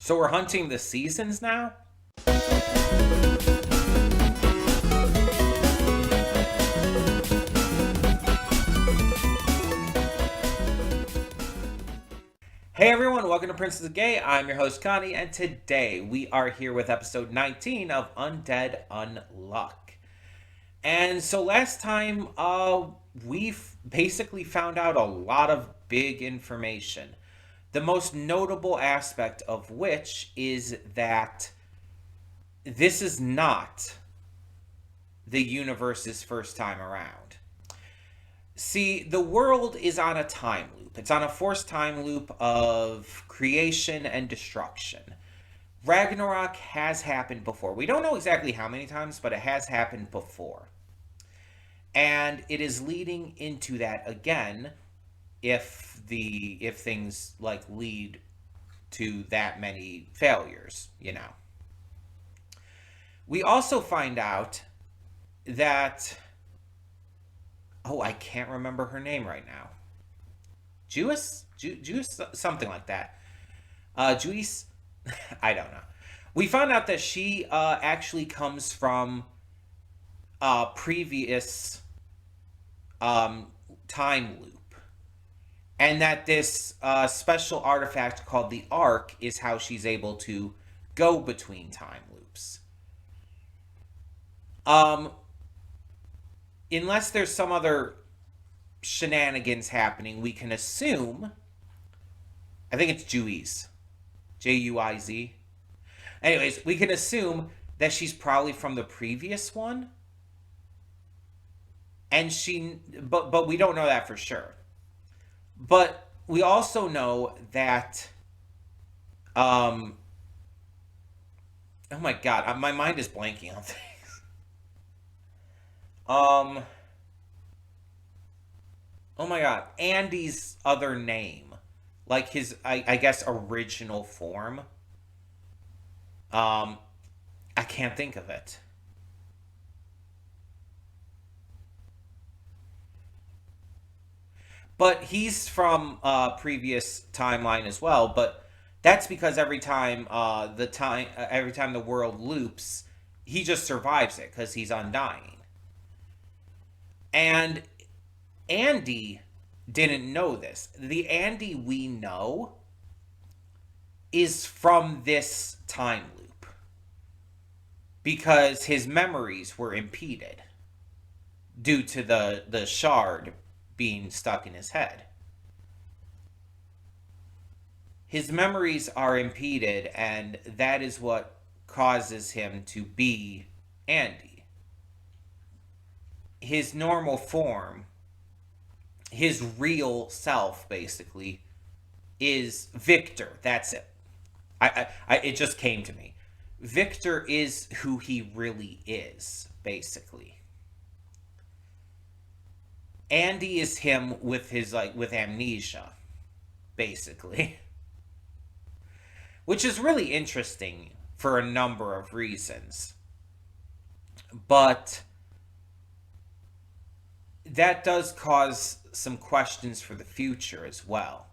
So we're hunting the seasons now? Hey everyone, welcome to Princess of Gay. I'm your host Connie, and today we are here with episode 19 of Undead Unluck. And so last time, we've basically found out a lot of big information. The most notable aspect of which is that this is not the universe's first time around. See, the world is on a time loop. It's on a forced time loop of creation and destruction. Ragnarok has happened before. We don't know exactly how many times, but it has happened before. And it is leading into that again if things like lead to that many failures, you know. We also find out that I can't remember her name right now. Jewess, something like that. Juice, I don't know. We found out that she actually comes from a previous time loop, and that this special artifact called the Ark is how she's able to go between time loops. Unless there's some other shenanigans happening, we can assume. I think it's Juiz. Juiz. Anyways, we can assume that she's probably from the previous one. And but we don't know that for sure. But we also know that, oh my god, my mind is blanking on things. Oh my god, Andy's other name, like his, I guess, original form. I can't think of it. But he's from previous timeline as well. But that's because every time the world loops, he just survives it because he's undying. And Andy didn't know this. The Andy we know is from this time loop because his memories were impeded due to the shard being stuck in his head. His memories are impeded, and that is what causes him to be Andy. His normal form, his real self, basically, is Victor. That's it. It just came to me. Victor is who he really is, basically. Andy is him with with amnesia, basically. Which is really interesting for a number of reasons. But that does cause some questions for the future as well.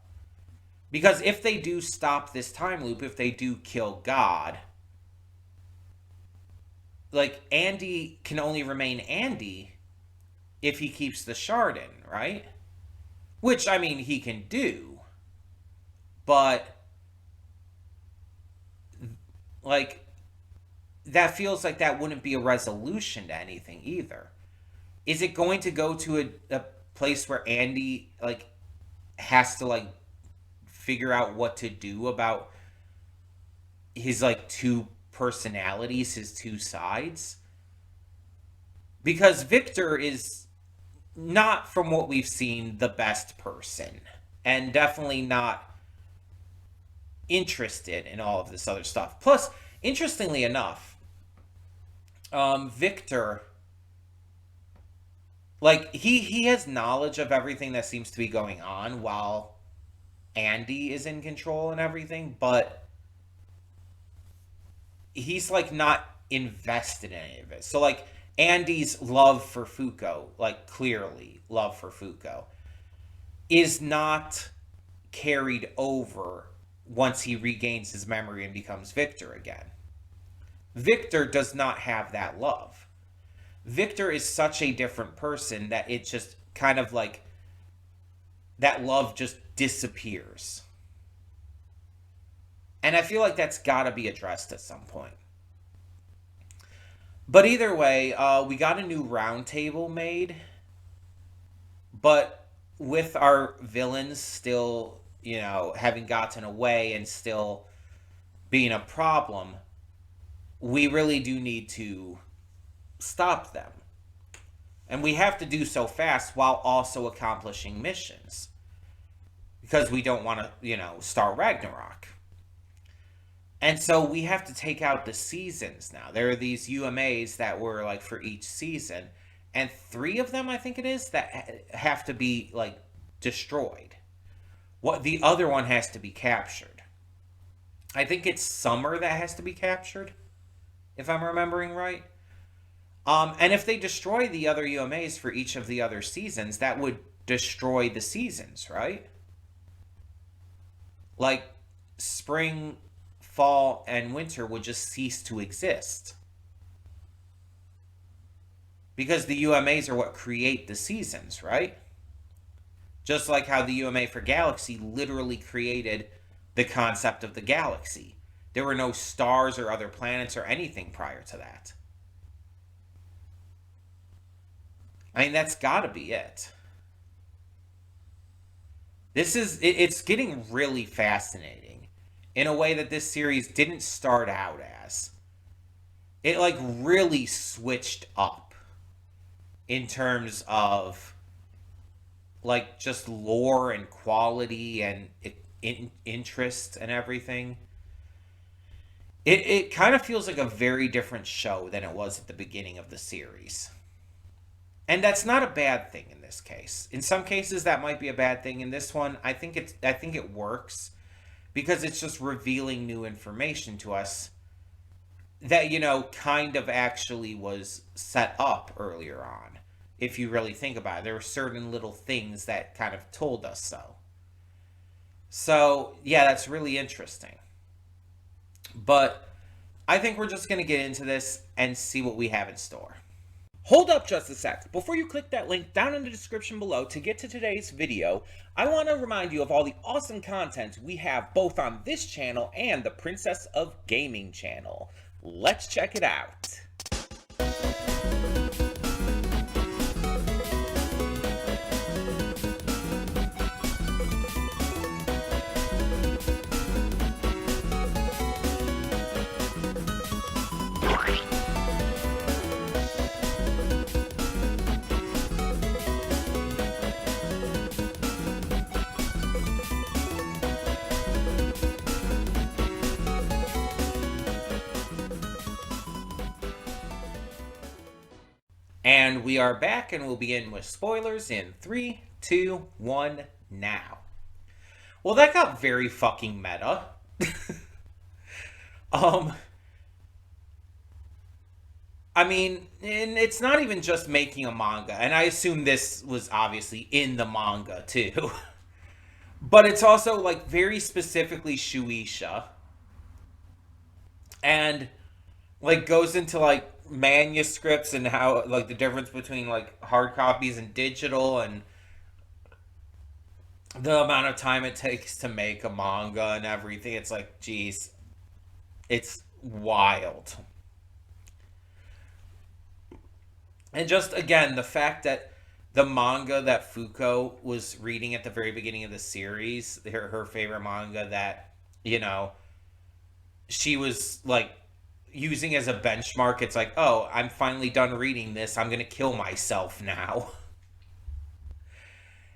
Because if they do stop this time loop, if they do kill God, like, Andy can only remain Andy if he keeps the shard in, right? Which, I mean, he can do. But, like, that feels like that wouldn't be a resolution to anything either. Is it going to go to a place where Andy, like, has to, like, figure out what to do about his, like, two personalities, his two sides? Because Victor is not, from what we've seen, the best person, and definitely not interested in all of this other stuff. Plus, interestingly enough, Victor, like, he has knowledge of everything that seems to be going on while Andy is in control and everything, but he's, like, not invested in any of it. So, like, Andy's love for Fuko, like, clearly love for Fuko, is not carried over once he regains his memory and becomes Victor again. Victor does not have that love. Victor is such a different person that it just kind of like that love just disappears. And I feel like that's got to be addressed at some point. But either way, we got a new round table made, but with our villains still, having gotten away and still being a problem, we really do need to stop them. And we have to do so fast while also accomplishing missions. Because we don't want to, start Ragnarok. And so we have to take out the seasons now. There are these UMAs that were like for each season. And 3 of them, I think it is, that have to be like destroyed. What the other one has to be captured. I think it's Summer that has to be captured, if I'm remembering right. And if they destroy the other UMAs for each of the other seasons, that would destroy the seasons, right? Like, spring, fall, and winter would just cease to exist. Because the UMAs are what create the seasons, right? Just like how the UMA for Galaxy literally created the concept of the galaxy. There were no stars or other planets or anything prior to that. I mean, that's got to be it. It's getting really fascinating in a way that this series didn't start out as. It like really switched up in terms of like just lore and quality and interest and everything. It kind of feels like a very different show than it was at the beginning of the series. And that's not a bad thing in this case. In some cases that might be a bad thing. In this one, I think it works because it's just revealing new information to us that, kind of actually was set up earlier on. If you really think about it, there were certain little things that kind of told us so. So, yeah, that's really interesting. But I think we're just going to get into this and see what we have in store. Hold up just a sec. Before you click that link down in the description below to get to today's video, I want to remind you of all the awesome content we have both on this channel and the Princess of Gaming channel. Let's check it out. And we are back, and we'll begin with spoilers in 3, 2, 1, now. Well, that got very fucking meta. I mean, and it's not even just making a manga, and I assume this was obviously in the manga too. But it's also like very specifically Shueisha. And like goes into like manuscripts and how like the difference between like hard copies and digital and the amount of time it takes to make a manga and everything. It's like, geez, it's wild. And just again, the fact that the manga that Fuko was reading at the very beginning of the series, her favorite manga that, she was like using as a benchmark, it's like, oh, I'm finally done reading this. I'm going to kill myself now.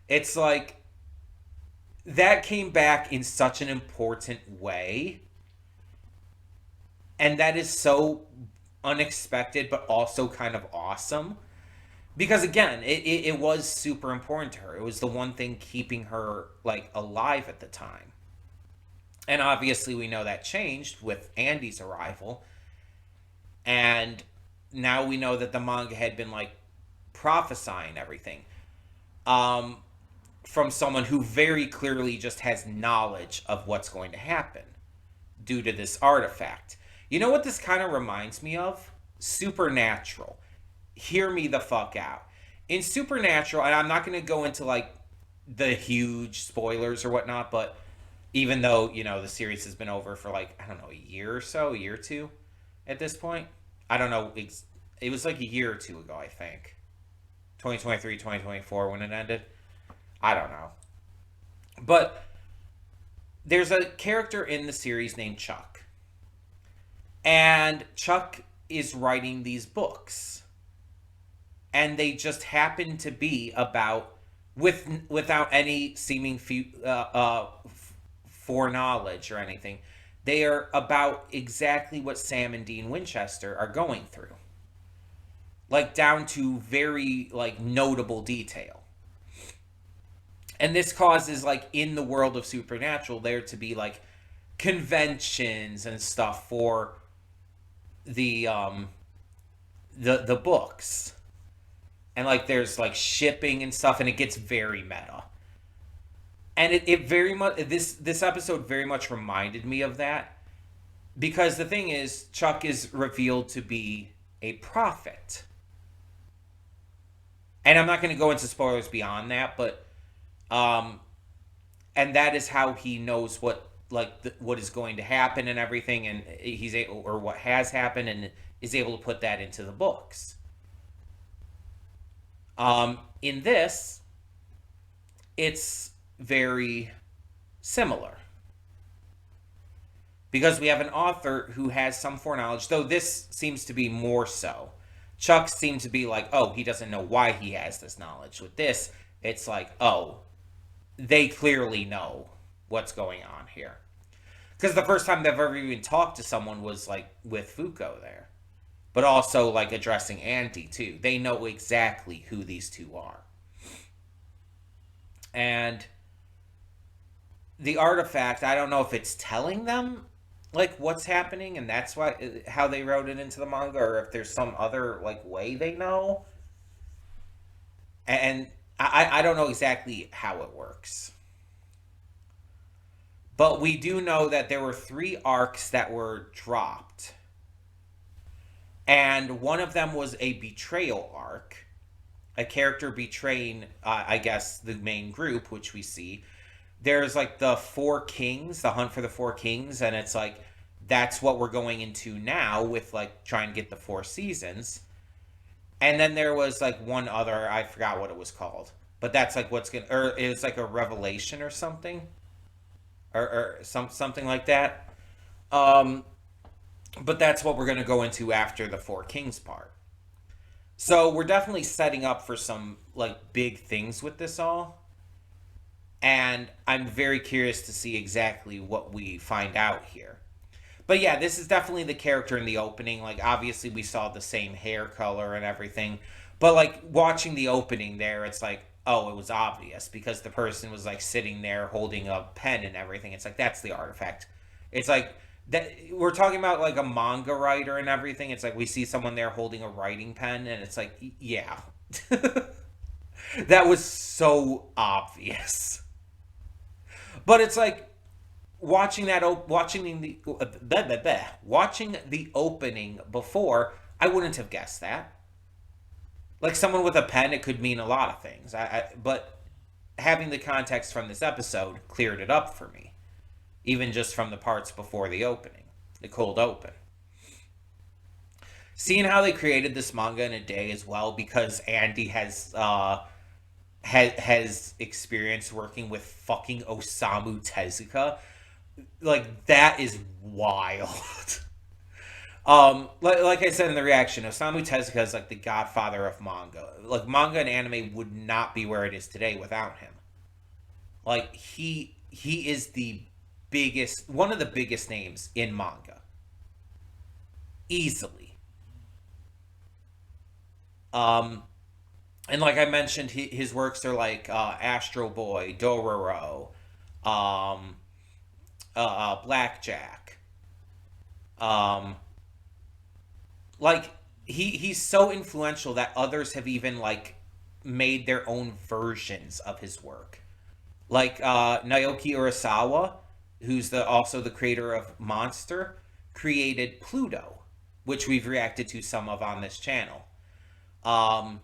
It's like, that came back in such an important way. And that is so unexpected, but also kind of awesome. Because again, it was super important to her. It was the one thing keeping her, like, alive at the time. And obviously we know that changed with Andy's arrival. And now we know that the manga had been like prophesying everything. from someone who very clearly just has knowledge of what's going to happen due to this artifact. You know what this kind of reminds me of? Supernatural. Hear me the fuck out. In Supernatural, and I'm not going to go into like the huge spoilers or whatnot, but even though, the series has been over for like, I don't know, a year or so, a year or two at this point. I don't know. It was like a year or two ago, I think. 2023, 2024 when it ended. I don't know. But there's a character in the series named Chuck. And Chuck is writing these books. And they just happen to be about, without any seeming foreknowledge or anything, they are about exactly what Sam and Dean Winchester are going through. Like, down to very, like, notable detail. And this causes, like, in the world of Supernatural, there to be, like, conventions and stuff for the books. And, like, there's, like, shipping and stuff, and it gets very meta. And it very much, this episode very much reminded me of that. Because the thing is, Chuck is revealed to be a prophet. And I'm not going to go into spoilers beyond that, but and that is how he knows what what is going to happen and everything, and he's able, or what has happened, and is able to put that into the books. In this, it's very similar because we have an author who has some foreknowledge, though this seems to be more so. Chuck seemed to be like, oh, he doesn't know why he has this knowledge. With this, it's like, oh, they clearly know what's going on here. Because the first time they've ever even talked to someone was like with Fuko there. But also like addressing Andy too. They know exactly who these two are. And the artifact, I don't know if it's telling them like what's happening, and that's why how they wrote it into the manga, or if there's some other like way they know. And I don't know exactly how it works. But we do know that there were 3 arcs that were dropped. And one of them was a betrayal arc. A character betraying, I guess, the main group, which we see. There's like the 4 kings, the hunt for the 4 kings, and it's like that's what we're going into now with like trying to get the 4 seasons. And then there was like one other, I forgot what it was called, but that's like what's gonna, or it's like a revelation or something, or something like that. But that's what we're gonna go into after the 4 kings part. So we're definitely setting up for some like big things with this all. And I'm very curious to see exactly what we find out here. But yeah, this is definitely the character in the opening. Like, obviously, we saw the same hair color and everything. But, like, watching the opening there, it's like, oh, it was obvious. Because the person was, like, sitting there holding a pen and everything. It's like, that's the artifact. It's like, that we're talking about, like, a manga writer and everything. It's like, we see someone there holding a writing pen. And it's like, yeah. That was so obvious. But it's like watching the opening before, I wouldn't have guessed that. Like someone with a pen, it could mean a lot of things. But having the context from this episode cleared it up for me, even just from the parts before the opening, the cold open. Seeing how they created this manga in a day as well, because Andy has experience working with fucking Osamu Tezuka. Like, that is wild. Like I said in the reaction, Osamu Tezuka is like the godfather of manga. Like, manga and anime would not be where it is today without him. Like, he is the biggest, one of the biggest names in manga. Easily. And like I mentioned, his works are like Astro Boy, Dororo, Blackjack. Um, like he's so influential that others have even like made their own versions of his work. Like Naoki Urasawa, who's also the creator of Monster, created Pluto, which we've reacted to some of on this channel. Um,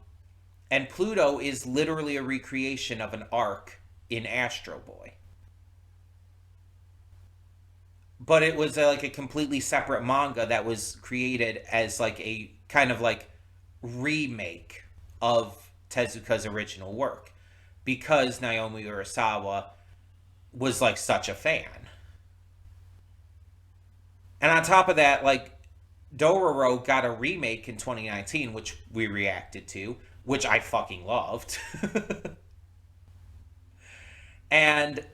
and Pluto is literally a recreation of an arc in Astro Boy. But it was like a completely separate manga that was created as like a kind of like remake of Tezuka's original work because Naomi Urasawa was like such a fan. And on top of that, like Dororo got a remake in 2019, which we reacted to, which I fucking loved. And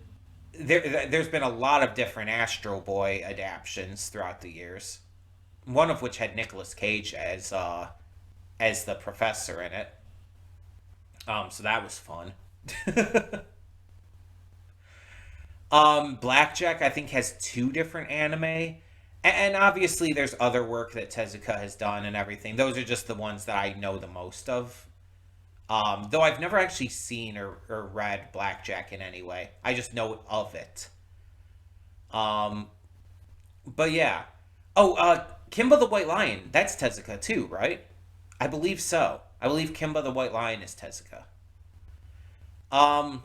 there's been a lot of different Astro Boy adaptations throughout the years. One of which had Nicolas Cage as the professor in it. So that was fun. Blackjack I think has two different anime, and obviously there's other work that Tezuka has done and everything. Those are just the ones that I know the most of. Though I've never actually seen or read Blackjack in any way. I just know of it. Um, but yeah. Oh, Kimba the White Lion. That's Tezuka too, right? I believe so. I believe Kimba the White Lion is Tezuka. Um,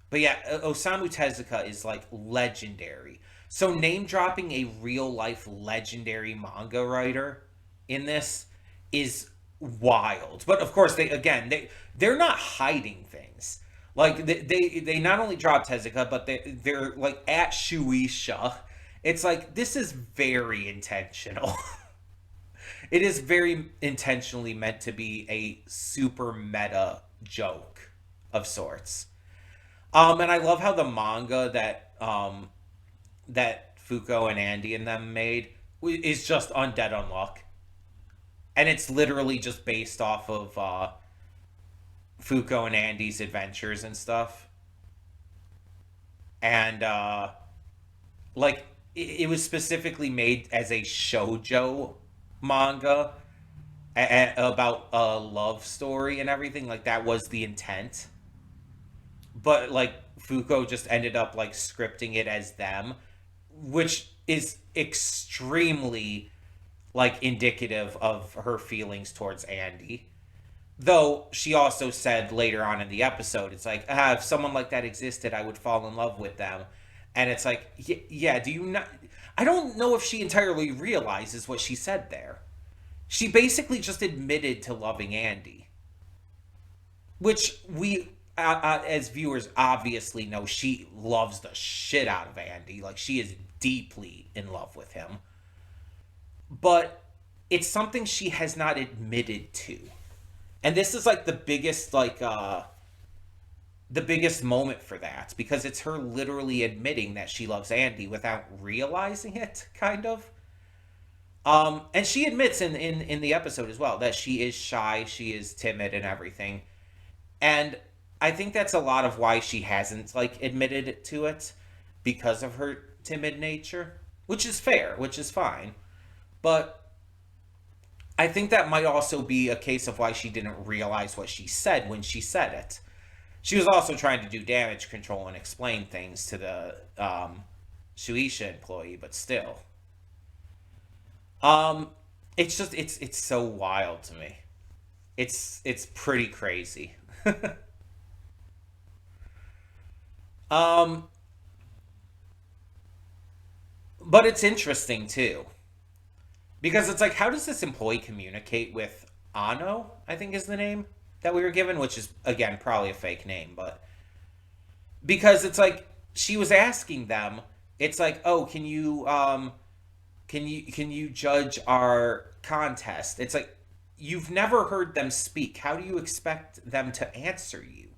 but yeah, Osamu Tezuka is like legendary. So name dropping a real life legendary manga writer in this is wild. But of course, they're not hiding things. Like they not only drop Tezuka, but they're like at Shueisha. It's like this is very intentional. It is very intentionally meant to be a super meta joke of sorts. And I love how the manga that Fuko and Andy and them made is just Undead Unluck, and it's literally just based off of Fuko and Andy's adventures and stuff. And like it was specifically made as a shojo manga about a love story and everything. Like that was the intent, but like Fuko just ended up like scripting it as them, which is extremely like indicative of her feelings towards Andy. Though she also said later on in the episode, it's like, if someone like that existed, I would fall in love with them. And it's like, yeah, do you not? I don't know if she entirely realizes what she said there. She basically just admitted to loving Andy, which we, as viewers, obviously know she loves the shit out of Andy. Like, she is deeply in love with him. But it's something she has not admitted to. And this is like the biggest moment for that, because it's her literally admitting that she loves Andy without realizing it, kind of. And she admits in the episode as well that she is shy, she is timid and everything. And I think that's a lot of why she hasn't like admitted to it, because of her timid nature, which is fair, which is fine. But I think that might also be a case of why she didn't realize what she said when she said it. She was also trying to do damage control and explain things to the Shueisha employee, but still. Um, it's just it's so wild to me. It's pretty crazy. Um, but it's interesting too, because it's like, how does this employee communicate with Ano? I think is the name that we were given, which is again probably a fake name, but because it's like she was asking them, it's like, oh, can you judge our contest? It's like, you've never heard them speak. How do you expect them to answer you?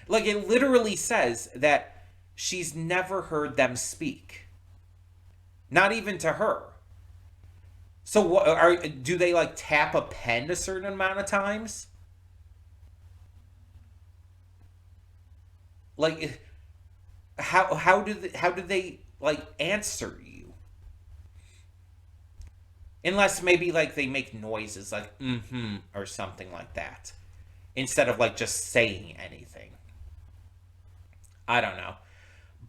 Like, it literally says that she's never heard them speak, not even to her. So do they like tap a pen a certain amount of times? Like, how do they like answer you? Unless maybe like they make noises like mm-hmm or something like that, instead of like just saying anything. I don't know.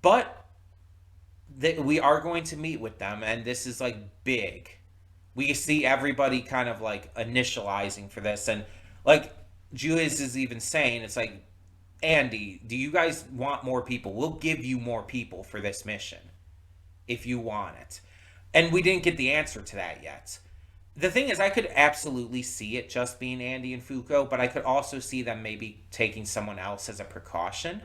But we are going to meet with them, and this is like big. We see everybody kind of like initializing for this, and like Julius is even saying, it's like, Andy, do you guys want more people? We'll give you more people for this mission if you want it. And we didn't get the answer to that yet. The thing is, I could absolutely see it just being Andy and Fuko, but I could also see them maybe taking someone else as a precaution.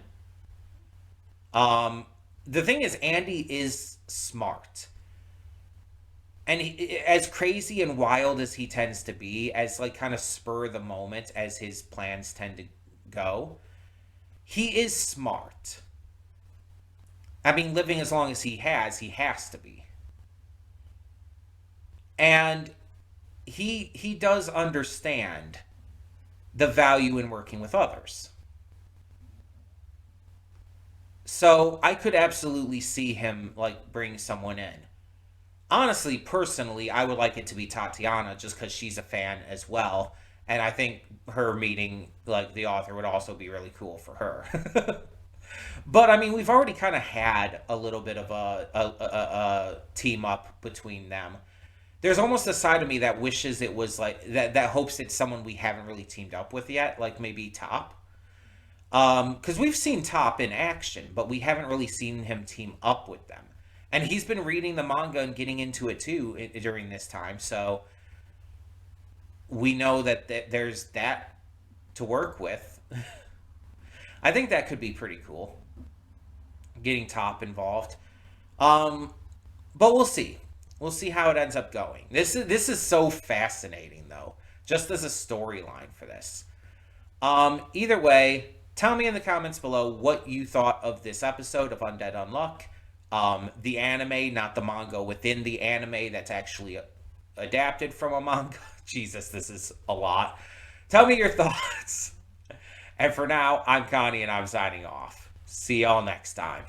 Um, the thing is, Andy is smart. And as crazy and wild as he tends to be, as like kind of spur of the moment as his plans tend to go, he is smart. I mean, living as long as he has to be. And he does understand the value in working with others. So I could absolutely see him like bring someone in. Honestly, personally, I would like it to be Tatiana just because she's a fan as well. And I think her meeting like the author would also be really cool for her. But I mean, we've already kind of had a little bit of a team up between them. There's almost a side of me that wishes it was like that hopes it's someone we haven't really teamed up with yet, like maybe Top. Because we've seen Top in action, but we haven't really seen him team up with them. And he's been reading the manga and getting into it too during this time, so we know that there's that to work with. I think that could be pretty cool, getting Top involved. Um, but we'll see. We'll see how it ends up going. This is so fascinating though, just as a storyline for this. Either way, tell me in the comments below what you thought of this episode of Undead Unluck. The anime, not the manga within the anime that's actually adapted from a manga. Jesus, this is a lot. Tell me your thoughts. And for now, I'm Connie and I'm signing off. See y'all next time.